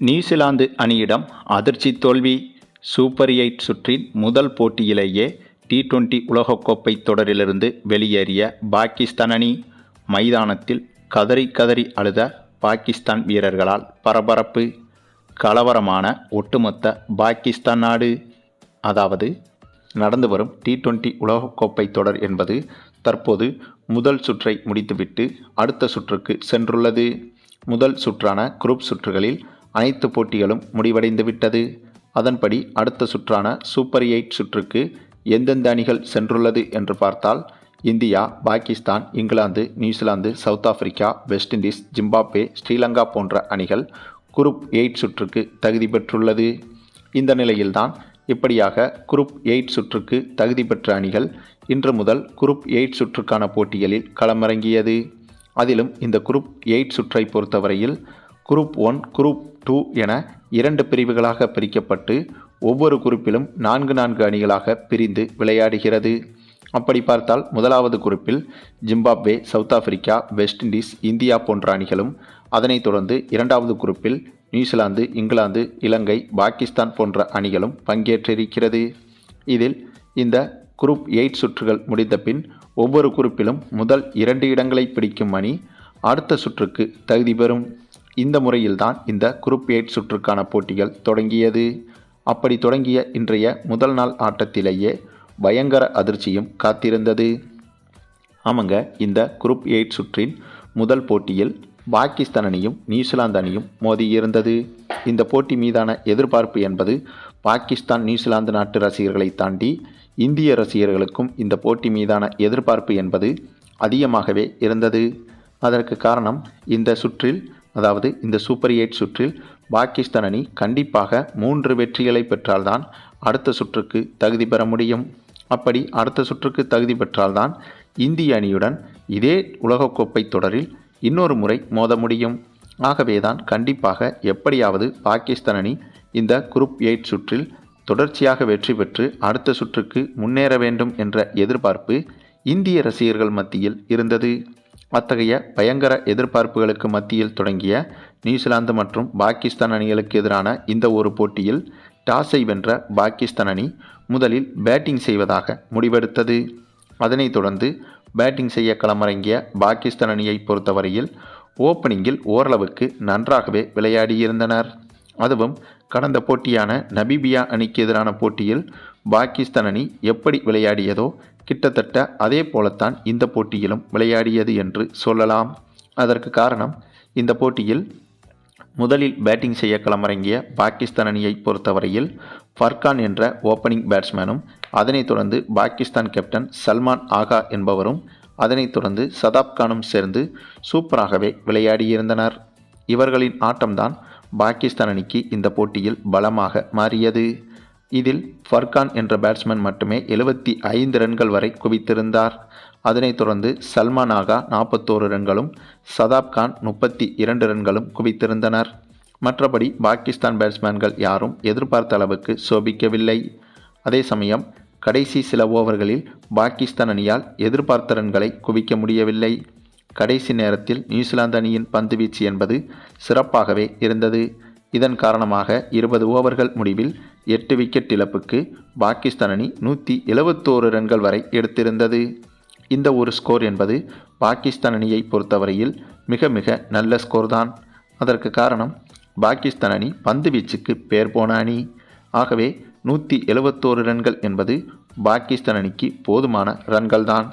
New Zealand அணியிடம் அதிர்ச்சி தோல்வி. Super 8 சுற்றின் முதல் போட்டியிலேயே T20 உலகக்கோப்பை தொடரிலிருந்து வெளியேறிய பாகிஸ்தான் அணி. மைதானத்தில் கதறி கதறி அழுத பாகிஸ்தான் வீரர்களால் பரபரப்பு. கலவரமான ஒட்டுமொத்த பாகிஸ்தான் நாடு. அதாவது நடந்து வரும் T20 உலகக்கோப்பை தொடர் என்பது தற்போது முதல் சுற்றை முடித்துவிட்டு அடுத்த சுற்றுக்கு சென்றுள்ளது. முதல் சுற்றான குரூப் சுற்றுகளில் அனைத்து போட்டிகளும் முடிவடைந்துவிட்டது. அதன்படி அடுத்த சுற்றான சூப்பர் 8 சுற்றுக்கு எந்தெந்த அணிகள் சென்றுள்ளது என்று பார்த்தால், India, Pakistan, England, New Zealand, south Africa, west Indies, Zimbabwe, Sri Lanka போன்ற அணிகள் குரூப் 8 சுற்றுக்கு தகுதி பெற்றுள்ளது. இந்த நிலையில்தான் இப்படியாக குரூப் 8 சுற்றுக்கு தகுதி பெற்ற அணிகள் இன்று முதல் குரூப் 8 சுற்றுக்கான போட்டிகளில் களமிறங்கியது. அதிலும் இந்த குரூப் 8 சுற்றை பொறுத்தவரையில் குரூப் 1, குரூப் 2 என 2 பிரிவுகளாக பிரிக்கப்பட்டு ஒவ்வொரு குரூப்பிலும் 4 அணிகளாக பிரிந்து விளையாடுகிறது. அப்படி பார்த்தால் முதலாவது குரூப்பில் Zimbabwe, south Africa, west Indies, India போன்ற அணிகளும், அதனைத் தொடர்ந்து இரண்டாவது குரூப்பில் நியூசிலாந்து, இங்கிலாந்து, இலங்கை, பாகிஸ்தான் போன்ற அணிகளும் பங்கேற்றிருக்கிறது. இதில் இந்த குரூப் 8 சுற்றுகள் முடிந்த பின் ஒவ்வொரு குரூப்பிலும் முதல் 2 இடங்களை பிடிக்கும் அணி அடுத்த சுற்றுக்கு தகுதி பெறும். இந்த முறையில்தான் இந்த குரூப் 8 சுற்றுக்கான போட்டிகள் தொடங்கியது. அப்படி தொடங்கிய இன்றைய முதல் நாள் ஆட்டத்திலேயே பயங்கர அதிர்ச்சியும் காத்திருந்தது. ஆமாங்க, இந்த குரூப் 8 சுற்றின் முதல் போட்டியில் பாகிஸ்தான் அணியும் நியூசிலாந்து அணியும் மோதியிருந்தது. இந்த போட்டி மீதான எதிர்பார்ப்பு என்பது பாகிஸ்தான், நியூசிலாந்து நாட்டு ரசிகர்களை தாண்டி இந்திய ரசிகர்களுக்கும் இந்த போட்டி மீதான எதிர்பார்ப்பு என்பது அதிகமாகவே இருந்தது. அதற்கு காரணம், இந்த சுற்றில், அதாவது இந்த சூப்பர் 8 சுற்றில் பாகிஸ்தான் அணி கண்டிப்பாக 3 வெற்றிகளை பெற்றால்தான் அடுத்த சுற்றுக்கு தகுதி பெற முடியும். அப்படி அடுத்த சுற்றுக்கு தகுதி பெற்றால்தான் இந்திய அணியுடன் இதே உலகக்கோப்பை தொடரில் இன்னொரு முறை மோத முடியும். ஆகவேதான் கண்டிப்பாக எப்படியாவது பாகிஸ்தான் அணி இந்த குரூப் 8 சுற்றில் தொடர்ச்சியாக வெற்றி பெற்று அடுத்த சுற்றுக்கு முன்னேற வேண்டும் என்ற எதிர்பார்ப்பு இந்திய ரசிகர்கள் மத்தியில் இருந்தது. அத்தகைய பயங்கர எதிர்பார்ப்புகளுக்கு மத்தியில் தொடங்கிய நியூசிலாந்து மற்றும் பாகிஸ்தான் அணிகளுக்கு எதிரான இந்த ஒரு போட்டியில் டாஸை வென்ற பாகிஸ்தான் அணி முதலில் பேட்டிங் செய்வதாக முடிவெடுத்தது. அதனைத் தொடர்ந்து பேட்டிங் செய்ய களமிறங்கிய பாகிஸ்தான் அணியை பொறுத்தவரையில் ஓப்பனிங்கில் ஓரளவுக்கு நன்றாகவே விளையாடியிருந்தனர். அதுவும் கடந்த போட்டியான நமீபியா அணிக்கு எதிரான போட்டியில் பாகிஸ்தான் அணி எப்படி விளையாடியதோ கிட்டத்தட்ட அதே போலத்தான் இந்த போட்டியிலும் விளையாடியது என்று சொல்லலாம். அதற்கு காரணம், இந்த போட்டியில் முதலில் பேட்டிங் செய்ய களமிறங்கிய பாகிஸ்தான் அணியை பொறுத்தவரையில் ஃபர்கான் என்ற ஓப்பனிங் பேட்ஸ்மேனும், அதனைத் தொடர்ந்து பாகிஸ்தான் கேப்டன் சல்மான் ஆகா என்பவரும், அதனைத் தொடர்ந்து சதாப் கானும் சேர்ந்து சூப்பராகவே விளையாடியிருந்தனர். இவர்களின் ஆட்டம்தான் பாகிஸ்தான் அணிக்கு இந்த போட்டியில் பலமாக மாறியது. இதில் ஃபர்கான் என்ற பேட்ஸ்மேன் மட்டுமே 75 ரன்கள் வரை குவித்திருந்தார். அதனைத் தொடர்ந்து சல்மான் ஆகா 41 ரன்களும், சதாப் கான் 32 ரன்களும் குவித்திருந்தனர். மற்றபடி பாகிஸ்தான் பேட்ஸ்மேன்கள் யாரும் எதிர்பார்த்த அளவுக்கு சோபிக்கவில்லை. அதே சமயம் கடைசி சில ஓவர்களில் பாகிஸ்தான் அணியால் எதிர்பார்த்த ரன்களை குவிக்க முடியவில்லை. கடைசி நேரத்தில் நியூசிலாந்து அணியின் பந்துவீச்சு என்பது சிறப்பாகவே இருந்தது. இதன் காரணமாக 20 ஓவர்கள் முடிவில் 8 விக்கெட் இழப்புக்கு பாகிஸ்தான் அணி 171 ரன்கள் வரை எடுத்திருந்தது. இந்த ஒரு ஸ்கோர் என்பது பாகிஸ்தான் அணியை பொறுத்தவரையில் மிக மிக நல்ல ஸ்கோர் தான். அதற்கு காரணம், பாகிஸ்தான் அணி பந்து வீச்சுக்கு பேர் போன அணி. ஆகவே 171 ரன்கள் என்பது பாகிஸ்தான் அணிக்கு போதுமான ரன்கள் தான்.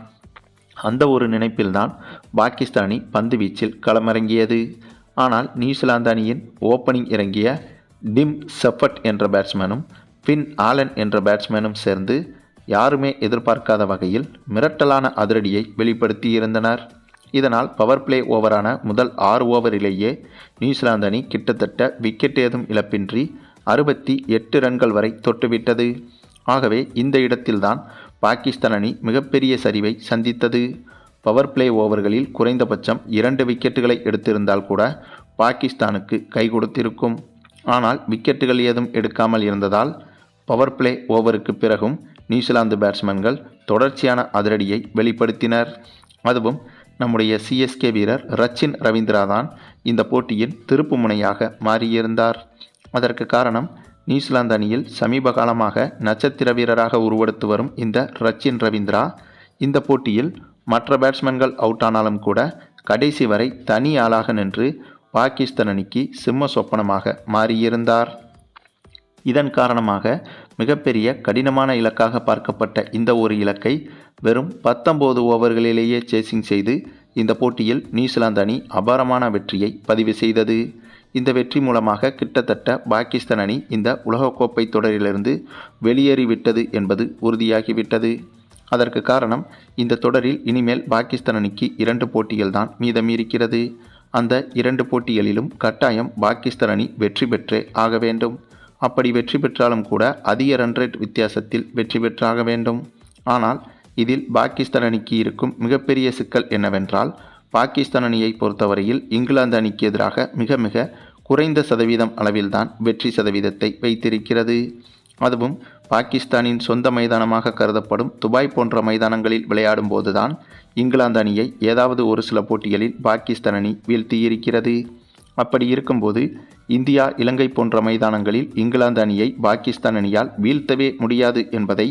அந்த ஒரு நினைப்பில்தான் பாகிஸ்தான் அணி பந்து வீச்சில் களமிறங்கியது. ஆனால் நியூசிலாந்து அணியின் ஓப்பனிங் இறங்கிய டிம் செஃபர்ட் என்ற பேட்ஸ்மேனும் ஃபின் ஆலன் என்ற பேட்ஸ்மேனும் சேர்ந்து யாருமே எதிர்பார்க்காத வகையில் மிரட்டலான அதிரடியை வெளிப்படுத்தியிருந்தனர். இதனால் பவர் பிளே ஓவரான முதல் 6 ஓவரிலேயே நியூசிலாந்து அணி கிட்டத்தட்ட விக்கெட் ஏதும் இழப்பின்றி 68 ரன்கள் வரை தொட்டுவிட்டது. ஆகவே இந்த இடத்தில்தான் பாகிஸ்தான் அணி மிகப்பெரிய சரிவை சந்தித்தது. பவர் பிளே ஓவர்களில் குறைந்தபட்சம் 2 விக்கெட்டுகளை எடுத்திருந்தால் கூட பாகிஸ்தானுக்கு கை கொடுத்திருக்கும். ஆனால் விக்கெட்டுகள் ஏதும் எடுக்காமல் இருந்ததால் பவர் பிளே ஓவருக்கு பிறகும் நியூசிலாந்து பேட்ஸ்மேன்கள் தொடர்ச்சியான அதிரடியை வெளிப்படுத்தினர். அதுவும் நம்முடைய சிஎஸ்கே வீரர் ரச்சின் ரவீந்திரா தான் இந்த போட்டியின் திருப்பு முனையாக மாறியிருந்தார். அதற்கு காரணம் நியூசிலாந்து அணியில் சமீப காலமாக நட்சத்திர வீரராக உருவெடுத்து வரும் இந்த ரச்சின் ரவீந்திரா இந்த போட்டியில் மற்ற பேட்ஸ்மேன்கள் அவுட் ஆனாலும் கூட கடைசி வரை தனி ஆளாக நின்று பாகிஸ்தான் அணிக்கு சிம்ம சொப்பனமாக மாறியிருந்தார். இதன் காரணமாக மிகப்பெரிய கடினமான இலக்காக பார்க்கப்பட்ட இந்த ஒரு இலக்கை வெறும் 19 ஓவர்களிலேயே சேசிங் செய்து இந்த போட்டியில் நியூசிலாந்து அணி அபாரமான வெற்றியை பதிவு செய்தது. இந்த வெற்றி மூலமாக கிட்டத்தட்ட பாகிஸ்தான் அணி இந்த உலகக்கோப்பை தொடரிலிருந்து வெளியேறிவிட்டது என்பது உறுதியாகிவிட்டது. அதற்கு காரணம் இந்த தொடரில் இனிமேல் பாகிஸ்தான் அணிக்கு 2 போட்டிகள் தான் மீதம் இருக்கிறது. அந்த 2 போட்டிகளிலும் கட்டாயம் பாகிஸ்தான் அணி வெற்றி பெற்றே ஆக வேண்டும். அப்படி வெற்றி பெற்றாலும் கூட அதிக ரன் ரேட் வித்தியாசத்தில் வெற்றி பெற்றாக வேண்டும். ஆனால் இதில் பாகிஸ்தான் அணிக்கு இருக்கும் மிகப்பெரிய சிக்கல் என்னவென்றால், பாகிஸ்தான் அணியை பொறுத்தவரையில் இங்கிலாந்து அணிக்கு எதிராக மிக மிக குறைந்த சதவீதம் அளவில்தான் வெற்றி சதவீதத்தை வைத்திருக்கிறது. அதுவும் பாகிஸ்தானின் சொந்த மைதானமாக கருதப்படும் துபாய் போன்ற மைதானங்களில் விளையாடும் போதுதான் இங்கிலாந்து அணியை ஏதாவது ஒரு சில போட்டிகளில் பாகிஸ்தான் அணி வீழ்த்தியிருக்கிறது. அப்படி இருக்கும்போது இந்தியா, இலங்கை போன்ற மைதானங்களில் இங்கிலாந்து அணியை பாகிஸ்தான் அணியால் வீழ்த்தவே முடியாது என்பதை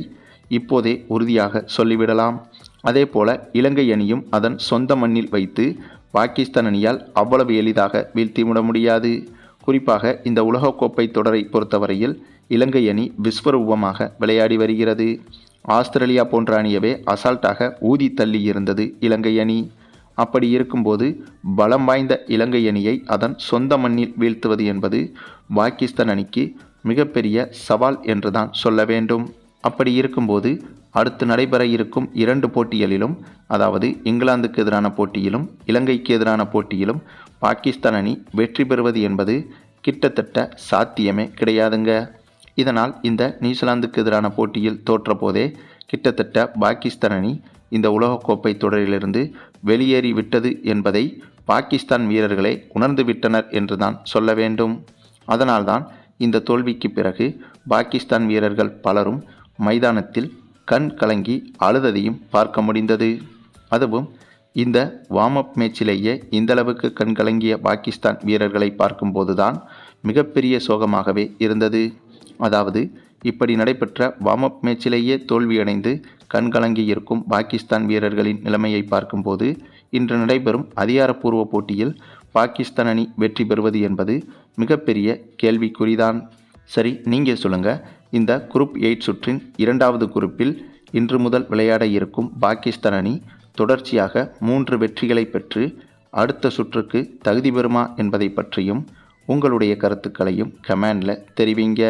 இப்போதே உறுதியாக சொல்லிவிடலாம். அதேபோல இலங்கை அணியும் அதன் சொந்த மண்ணில் வைத்து பாகிஸ்தான் அணியால் அவ்வளவு எளிதாக வீழ்த்திவிட முடியாது. குறிப்பாக இந்த உலகக்கோப்பை தொடரை பொறுத்தவரையில் இலங்கை அணி விஸ்வரூபமாக விளையாடி வருகிறது. ஆஸ்திரேலியா போன்ற அணியவே அசால்ட்டாக ஊதி தள்ளி இருந்தது இலங்கை அணி. அப்படி இருக்கும்போது பலம் வாய்ந்த இலங்கை அணியை அதன் சொந்த மண்ணில் வீழ்த்துவது என்பது பாகிஸ்தான் அணிக்கு மிகப்பெரிய சவால் என்றுதான் சொல்ல வேண்டும். அப்படி இருக்கும்போது அடுத்து நடைபெற இருக்கும் 2 போட்டிகளிலும், அதாவது இங்கிலாந்துக்கு எதிரான போட்டியிலும் இலங்கைக்கு எதிரான போட்டியிலும் பாகிஸ்தான் அணி வெற்றி பெறுவது என்பது கிட்டத்தட்ட சாத்தியமே கிடையாதுங்க. இதனால் இந்த நியூசிலாந்துக்கு எதிரான போட்டியில் தோற்றபோதே கிட்டத்தட்ட பாகிஸ்தான் அணி இந்த உலகக்கோப்பை தொடரிலிருந்து வெளியேறி விட்டது என்பதை பாகிஸ்தான் வீரர்களே உணர்ந்து விட்டனர் என்றுதான் சொல்ல வேண்டும். அதனால்தான் இந்த தோல்விக்கு பிறகு பாகிஸ்தான் வீரர்கள் பலரும் மைதானத்தில் கண் கலங்கி அழுததையும் பார்க்க முடிந்தது. அதுவும் இந்த வார்ம் அப் மேட்சிலேயே இந்தளவுக்கு கண் கலங்கிய பாகிஸ்தான் வீரர்களை பார்க்கும்போதுதான் மிகப்பெரிய சோகமாகவே இருந்தது. அதாவது இப்படி நடைபெற்ற வார்ம் அப் மேட்சிலேயே தோல்வியடைந்து கண்கலங்கி இருக்கும் பாகிஸ்தான் வீரர்களின் நிலைமையை பார்க்கும்போது இன்று நடைபெறும் அதிகாரப்பூர்வ போட்டியில் பாகிஸ்தான் அணி வெற்றி பெறுவது என்பது மிகப்பெரிய கேள்விக்குறிதான். சரி, நீங்கள் சொல்லுங்கள், இந்த குரூப் 8 சுற்றின் 2வது குரூப்பில் இன்று முதல் விளையாட இருக்கும் பாகிஸ்தான் அணி தொடர்ச்சியாக 3 வெற்றிகளை பெற்று அடுத்த சுற்றுக்கு தகுதி பெறுமா என்பதை பற்றியும் உங்களுடைய கருத்துக்களையும் கமெண்டில் தெரிவிங்க.